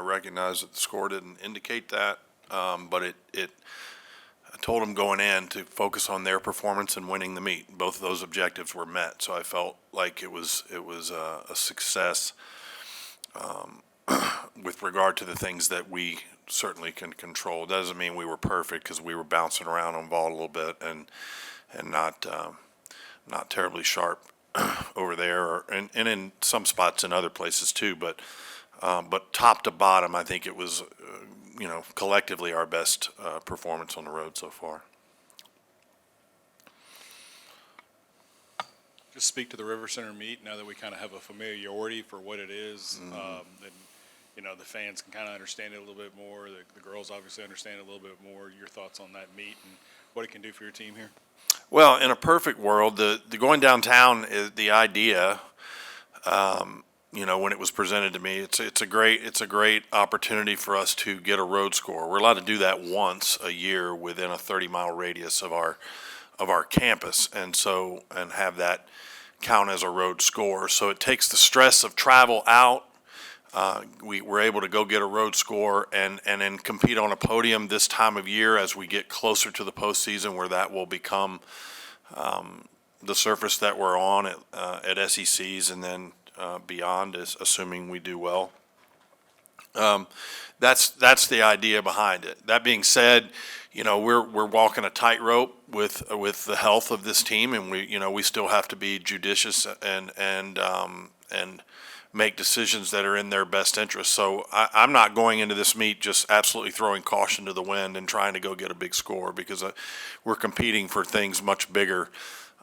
recognize that the score didn't indicate that, but I told them going in to focus on their performance and winning the meet. Both of those objectives were met, so I felt like it was a success with regard to the things that we certainly can control. It doesn't mean we were perfect, because we were bouncing around on the ball a little bit and not terribly sharp over there, and in some spots in other places too. But top to bottom, I think it was collectively our best performance on the road so far. Just speak to the River Center meet now that we kind of have a familiarity for what it is. And the fans can kind of understand it a little bit more. The girls obviously understand it a little bit more. Your thoughts on that meet and what it can do for your team here? Well, in a perfect world, the going downtown is the idea. When it was presented to me, it's a great opportunity for us to get a road score. We're allowed to do that once a year within a 30-mile radius of our campus, and have that count as a road score. So it takes the stress of travel out. We were able to go get a road score and then compete on a podium this time of year as we get closer to the postseason, where that will become the surface that we're on at SECs and then beyond, is assuming we do well. That's the idea behind it. That being said, we're walking a tightrope with the health of this team, and we still have to be judicious and make decisions that are in their best interest. So I'm not going into this meet just absolutely throwing caution to the wind and trying to go get a big score, because we're competing for things much bigger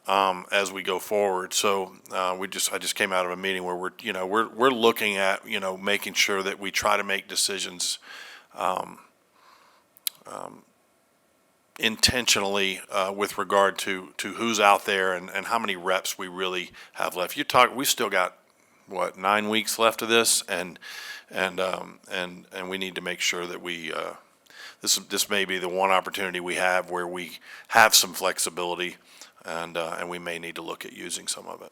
as we go forward. So I just came out of a meeting where we're looking at making sure that we try to make decisions intentionally with regard to who's out there and how many reps we really have left. We still got 9 weeks left of this, and we need to make sure that we this may be the one opportunity we have where we have some flexibility, and we may need to look at using some of it.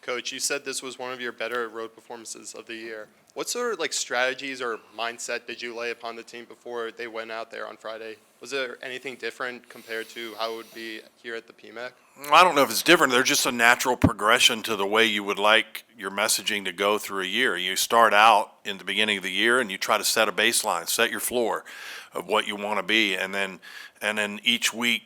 Coach, you said this was one of your better road performances of the year. What sort of strategies or mindset did you lay upon the team before they went out there on Friday? Was there anything different compared to how it would be here at the PMAC? I don't know if it's different. They're just a natural progression to the way you would like your messaging to go through a year. You start out in the beginning of the year and you try to set a baseline, set your floor of what you want to be, and then each week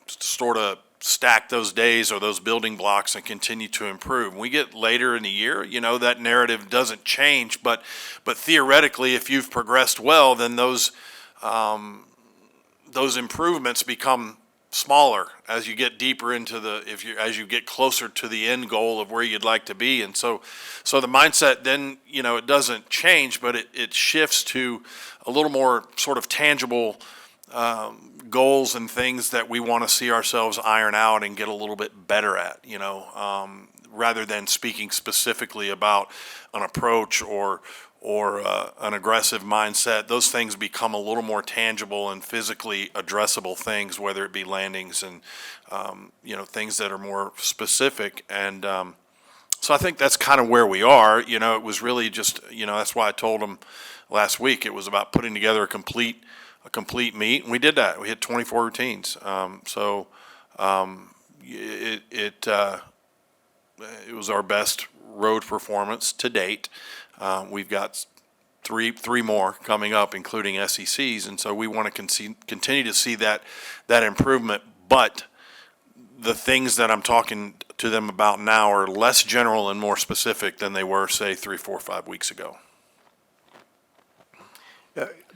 sort of stack those days or those building blocks and continue to improve. When we get later in the year, that narrative doesn't change, but theoretically, if you've progressed well, then those improvements become smaller as you get deeper into as you get closer to the end goal of where you'd like to be. And so the mindset then, it doesn't change, but it shifts to a little more sort of tangible goals and things that we want to see ourselves iron out and get a little bit better at, rather than speaking specifically about an approach or an aggressive mindset. Those things become a little more tangible and physically addressable things, whether it be landings and things that are more specific. And so I think that's kind of where we are. It was really just that's why I told them last week it was about putting together a complete meet, and we did that. We hit 24 routines. It was our best road performance to date. We've got three more coming up, including SECs, and so we want to continue to see that improvement. But the things that I'm talking to them about now are less general and more specific than they were, say, 3, 4, 5 weeks ago.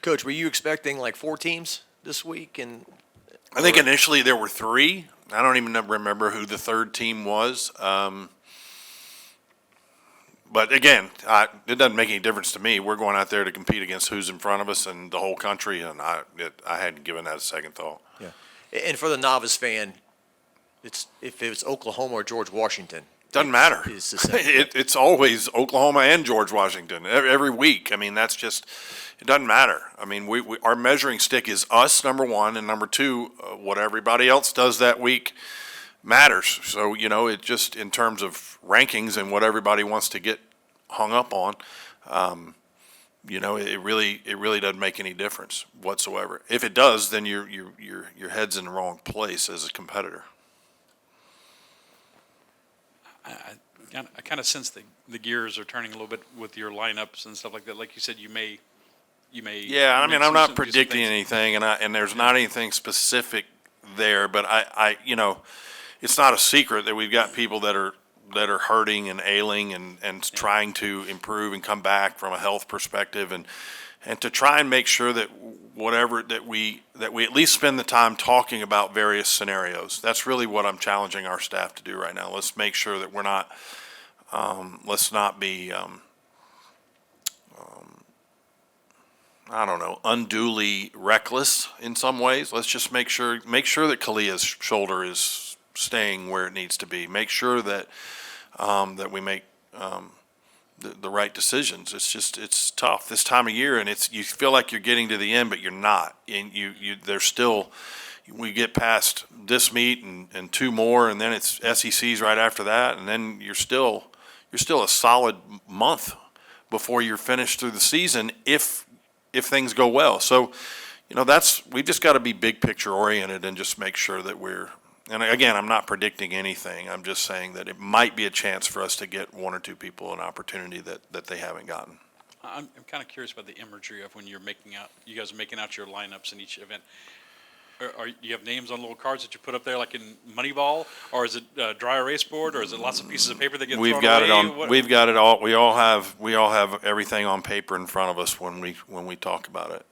Coach, were you expecting 4 teams this week? And I think initially there were 3. I don't even remember who the third team was. But again, it doesn't make any difference to me. We're going out there to compete against who's in front of us and the whole country, and I hadn't given that a second thought. Yeah. And for the novice fan, if it's Oklahoma or George Washington. Doesn't matter. It's the same. It's always Oklahoma and George Washington every week. I mean, that's just, it doesn't matter. I mean, our measuring stick is us, number one, and number two, what everybody else does that week matters. So, it just, in terms of rankings and what everybody wants to get hung up on, it really doesn't make any difference whatsoever. If it does, then your head's in the wrong place as a competitor. I kind of sense the gears are turning a little bit with your lineups and stuff like that. Like you said, you may. Yeah, I mean, I'm not predicting anything, and there's not anything specific there, but I it's not a secret that we've got people that are hurting and ailing and trying to improve and come back from a health perspective, and to try and make sure that we at least spend the time talking about various scenarios. That's really what I'm challenging our staff to do right now. Let's make sure that we're not let's not be I don't know, unduly reckless in some ways. Let's just make sure that Kalia's shoulder is staying where it needs to be. Make sure that that we make the right decisions. It's tough this time of year, and you feel like you're getting to the end, but you're not. And there's still, we get past this meet and two more, and then it's SECs right after that, and then you're still a solid month before you're finished through the season if things go well. So, we've just got to be big picture oriented and just make sure that and again, I'm not predicting anything. I'm just saying that it might be a chance for us to get one or two people an opportunity that they haven't gotten. I'm kind of curious about the imagery of when you guys are making out your lineups in each event. You have names on little cards that you put up there like in Moneyball, or is it dry erase board, or is it lots of pieces of paper that get thrown away? We've got it all. We all have everything on paper in front of us when we talk about it.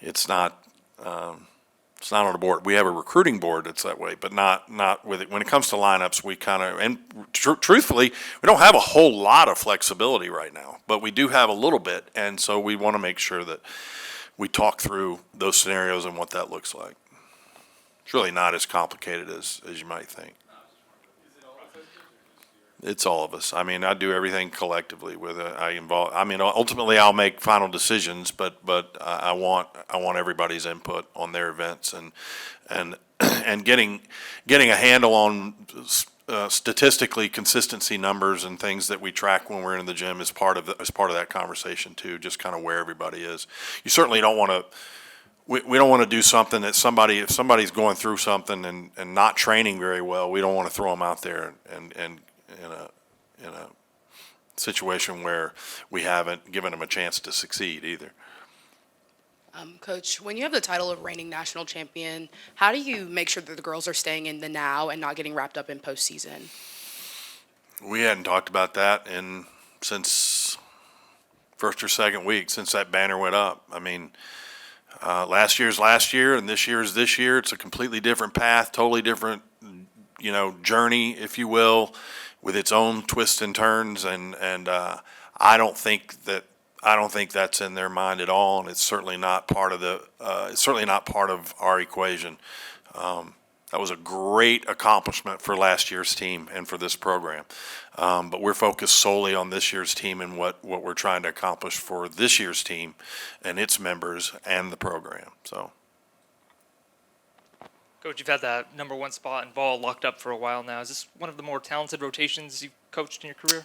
It's not on a board. We have a recruiting board that's that way, but not with it. When it comes to lineups, we kind of, and truthfully, we don't have a whole lot of flexibility right now, but we do have a little bit, and so we want to make sure that we talk through those scenarios and what that looks like. It's really not as complicated as you might think. It's all of us. I mean, I do everything collectively with it. Ultimately, I'll make final decisions, but I want everybody's input on their events and getting a handle on statistically consistency numbers and things that we track when we're in the gym is part of that conversation too. Just kind of where everybody is. You certainly don't want to. We don't want to do something that if somebody's going through something and not training very well, we don't want to throw them out there and in a situation where we haven't given them a chance to succeed either. Coach, when you have the title of reigning national champion, how do you make sure that the girls are staying in the now and not getting wrapped up in postseason? We hadn't talked about that since first or second week, since that banner went up. I mean, last year's last year and this year's this year. It's a completely different path, totally different, journey, if you will, with its own twists and turns. And I don't think that's in their mind at all, and it's certainly not part of our equation. That was a great accomplishment for last year's team and for this program. But we're focused solely on this year's team and what we're trying to accomplish for this year's team and its members and the program. So, Coach, you've had that number one spot in ball locked up for a while now. Is this one of the more talented rotations you've coached in your career?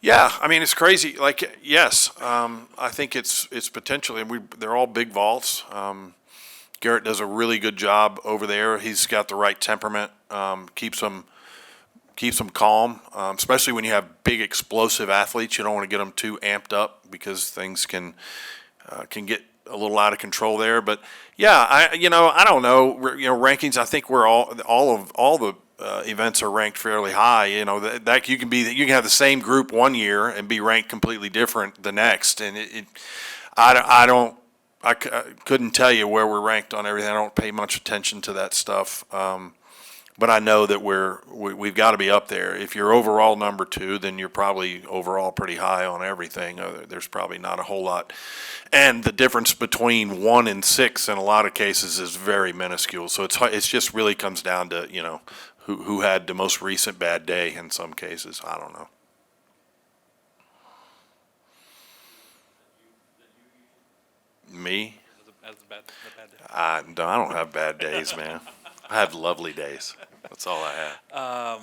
Yeah, I mean, it's crazy. Like, yes, I think it's potentially, and they're all big vaults. Garrett does a really good job over there. He's got the right temperament, keeps them calm, especially when you have big explosive athletes. You don't want to get them too amped up because things can get a little out of control there. But yeah, I don't know. Rankings. I think we're all the events are ranked fairly high. That you can have the same group one year and be ranked completely different the next. And I couldn't tell you where we're ranked on everything. I don't pay much attention to that stuff. But I know that we've got to be up there. If you're overall number 2, then you're probably overall pretty high on everything. There's probably not a whole lot. And the difference between 1 and 6 in a lot of cases is very minuscule. So it's just really comes down to, who had the most recent bad day in some cases. I don't know. Me? As the bad day. I don't have bad days, man. I have lovely days. That's all I have.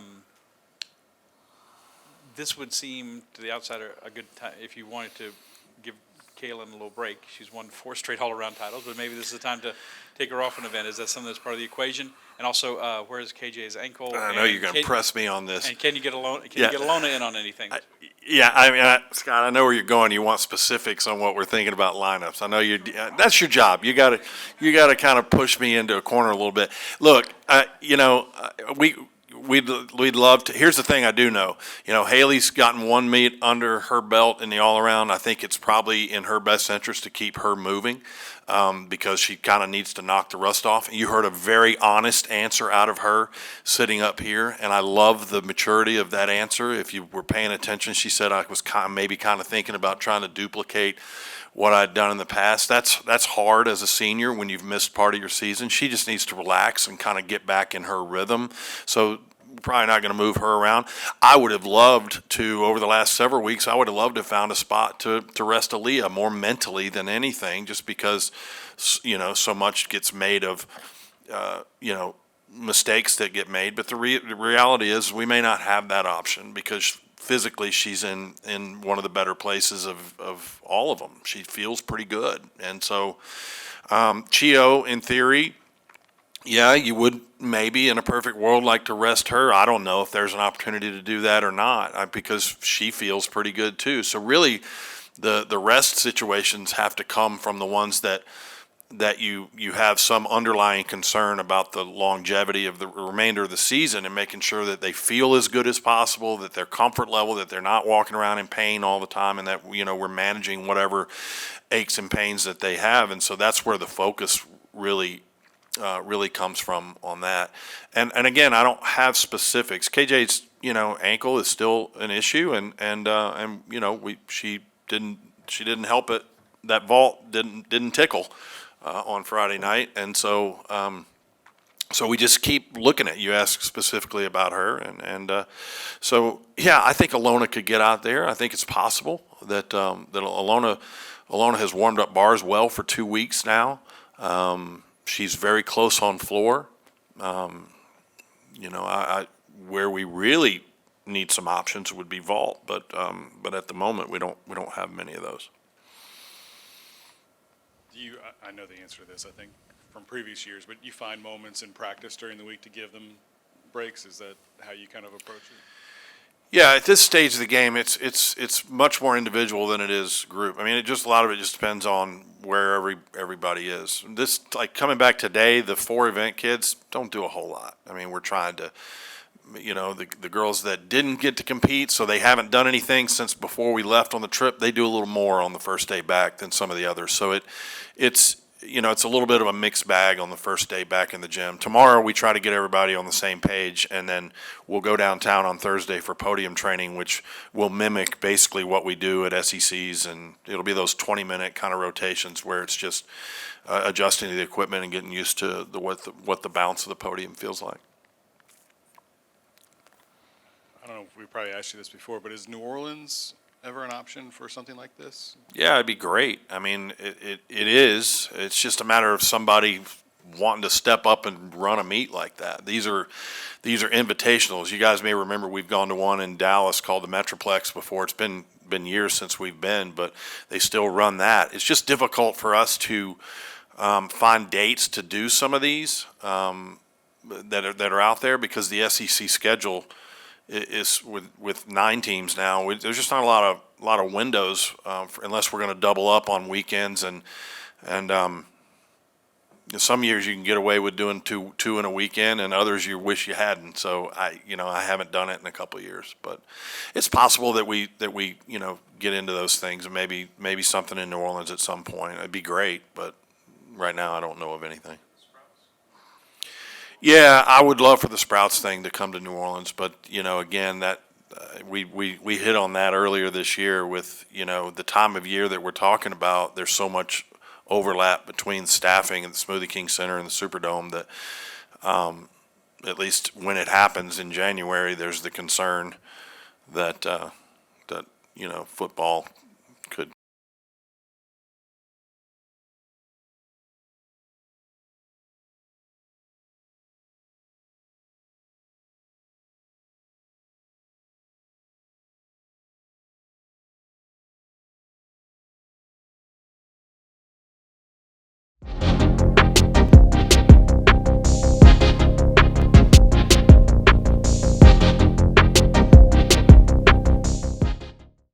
this would seem to the outsider a good time if you wanted to give Kaylin a little break. She's won 4 straight all-around titles, but maybe this is the time to take her off an event. Is that something that's part of the equation? And also, where's KJ's ankle? I know you're going to press me on this. And can you get Alona? Can Yeah. you get Alona in on anything? Yeah, I mean, Scott, I know where you're going. You want specifics on what we're thinking about lineups. I know that's your job. You got to kind of push me into a corner a little bit. Look, we'd love to. Here's the thing I do know. Haley's gotten 1 meet under her belt in the all-around. I think it's probably in her best interest to keep her moving because she kind of needs to knock the rust off. You heard a very honest answer out of her sitting up here, and I love the maturity of that answer. If you were paying attention, she said I was maybe kind of thinking about trying to duplicate what I'd done in the past. That's hard as a senior when you've missed part of your season. She just needs to relax and kind of get back in her rhythm. So probably not going to move her around. I would have loved to, over the last several weeks, I would have loved to have found a spot to rest Aaliyah more mentally than anything, just because, so much gets made of, mistakes that get made. But the reality is we may not have that option because physically she's in one of the better places of all of them. She feels pretty good. And so Chio, in theory, yeah, you would maybe in a perfect world like to rest her. I don't know if there's an opportunity to do that or not because she feels pretty good too. So really the rest situations have to come from the ones that you have some underlying concern about the longevity of the remainder of the season and making sure that they feel as good as possible, that their comfort level, that they're not walking around in pain all the time, and that we're managing whatever aches and pains that they have. And so that's where the focus really comes from on that. And again, I don't have specifics. KJ's, ankle is still an issue and she didn't help it. That vault didn't tickle on Friday night. And so we just keep looking at, you asked specifically about her. So yeah, I think Alona could get out there. I think it's possible that Alona has warmed up bars well for 2 weeks now. She's very close on floor. Where we really need some options would be vault, but at the moment we don't have many of those. I know the answer to this, I think, from previous years, but you find moments in practice during the week to give them breaks. Is that how you kind of approach it? Yeah, at this stage of the game, it's much more individual than it is group. I mean, a lot of it just depends on where everybody is. This, like coming back today, the 4 event kids don't do a whole lot. I mean, we're trying to, the girls that didn't get to compete, so they haven't done anything since before we left on the trip. They do a little more on the first day back than some of the others. So it's a little bit of a mixed bag on the first day back in the gym. Tomorrow we try to get everybody on the same page, and then we'll go downtown on Thursday for podium training, which will mimic basically what we do at SECs, and it'll be those 20-minute kind of rotations where it's just adjusting to the equipment and getting used to what the bounce of the podium feels like. I don't know if we probably asked you this before, but is New Orleans ever an option for something like this? Yeah, it'd be great. I mean, it is. It's just a matter of somebody wanting to step up and run a meet like that. These are invitationals. You guys may remember we've gone to one in Dallas called the Metroplex before. It's been years since we've been, but they still run that. It's just difficult for us to find dates to do some of these that are out there because the SEC schedule is with 9 teams now. There's just not a lot of windows unless we're going to double up on weekends and some years you can get away with doing two in a weekend, and others you wish you hadn't. So I haven't done it in a couple of years, but it's possible that we get into those things, and maybe something in New Orleans at some point. It'd be great, but right now I don't know of anything. Yeah, I would love for the Sprouts thing to come to New Orleans, but again, that we hit on that earlier this year with the time of year that we're talking about. There's so much overlap between staffing at the Smoothie King Center and the Superdome that at least when it happens in January, there's the concern that football